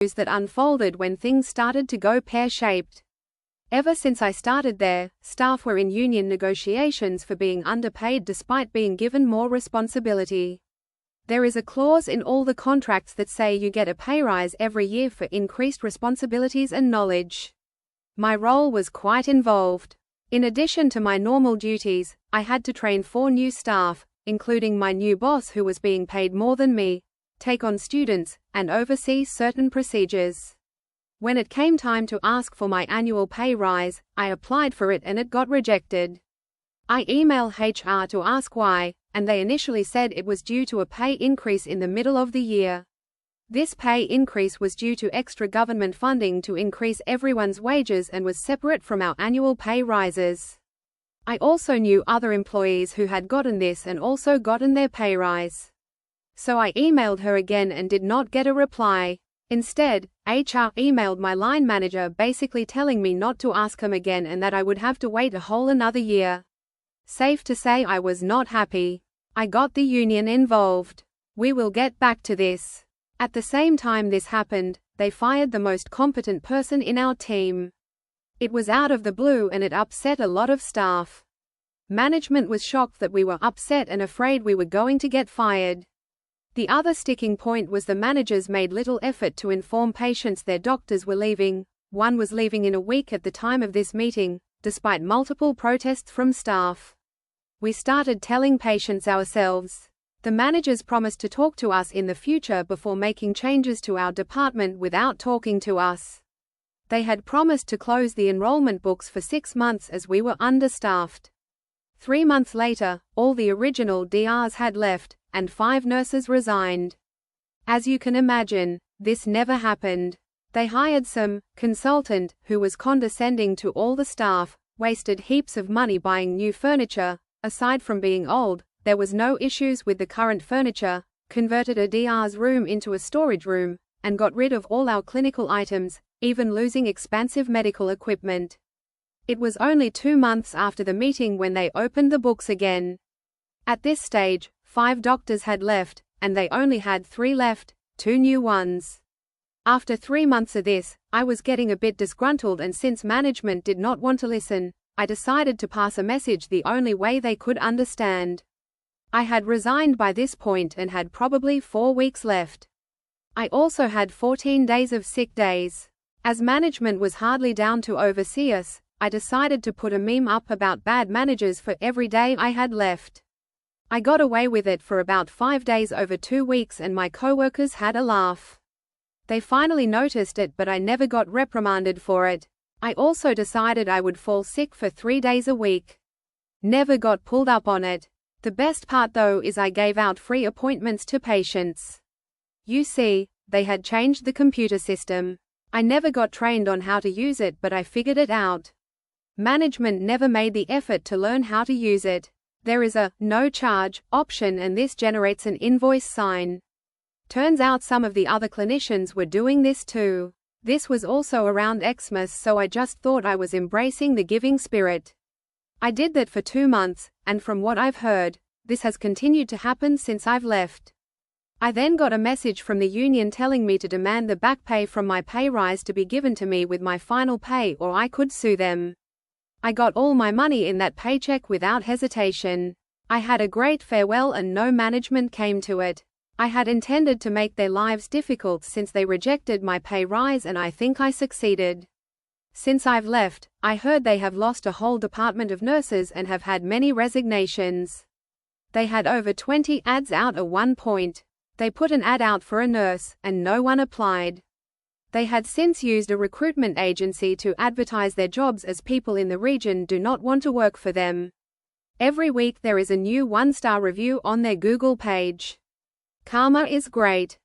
that unfolded when things started to go pear-shaped. Ever since I started there, staff were in union negotiations for being underpaid despite being given more responsibility. There is a clause in all the contracts that say you get a pay rise every year for increased responsibilities and knowledge. My role was quite involved. In addition to my normal duties, I had to train 4 new staff, including my new boss who was being paid more than me, take on students, and oversee certain procedures. When it came time to ask for my annual pay rise, I applied for it and it got rejected. I emailed HR to ask why, and they initially said it was due to a pay increase in the middle of the year. This pay increase was due to extra government funding to increase everyone's wages and was separate from our annual pay rises. I also knew other employees who had gotten this and also gotten their pay rise. So I emailed her again and did not get a reply. Instead, HR emailed my line manager basically telling me not to ask him again and that I would have to wait a whole another year. Safe to say I was not happy. I got the union involved. We will get back to this. At the same time this happened, they fired the most competent person in our team. It was out of the blue and it upset a lot of staff. Management was shocked that we were upset and afraid we were going to get fired. The other sticking point was the managers made little effort to inform patients their doctors were leaving. One was leaving in a week at the time of this meeting, despite multiple protests from staff. We started telling patients ourselves. The managers promised to talk to us in the future before making changes to our department without talking to us. They had promised to close the enrollment books for 6 months as we were understaffed. 3 months later, all the original DRs had left, and 5 nurses resigned. As you can imagine, this never happened. They hired some consultant who was condescending to all the staff, wasted heaps of money buying new furniture. Aside from being old, there was no issues with the current furniture, converted a DR's room into a storage room, and got rid of all our clinical items, even losing expensive medical equipment. It was only 2 months after the meeting when they opened the books again. At this stage, 5 doctors had left, and they only had 3 left, 2 new ones. After 3 months of this, I was getting a bit disgruntled, and since management did not want to listen, I decided to pass a message the only way they could understand. I had resigned by this point and had probably 4 weeks left. I also had 14 days of sick days. As management was hardly down to oversee us, I decided to put a meme up about bad managers for every day I had left. I got away with it for about 5 days over 2 weeks and my coworkers had a laugh. They finally noticed it, but I never got reprimanded for it. I also decided I would fall sick for 3 days a week. Never got pulled up on it. The best part though is I gave out free appointments to patients. You see, they had changed the computer system. I never got trained on how to use it, but I figured it out. Management never made the effort to learn how to use it. There is a no charge option and this generates an invoice sign. Turns out some of the other clinicians were doing this too. This was also around Xmas, so I just thought I was embracing the giving spirit. I did that for 2 months, and from what I've heard, this has continued to happen since I've left. I then got a message from the union telling me to demand the back pay from my pay rise to be given to me with my final pay or I could sue them. I got all my money in that paycheck without hesitation. I had a great farewell and no management came to it. I had intended to make their lives difficult since they rejected my pay rise and I think I succeeded. Since I've left, I heard they have lost a whole department of nurses and have had many resignations. They had over 20 ads out at one point. They put an ad out for a nurse, and no one applied. They had since used a recruitment agency to advertise their jobs as people in the region do not want to work for them. Every week there is a new 1-star review on their Google page. Karma is great.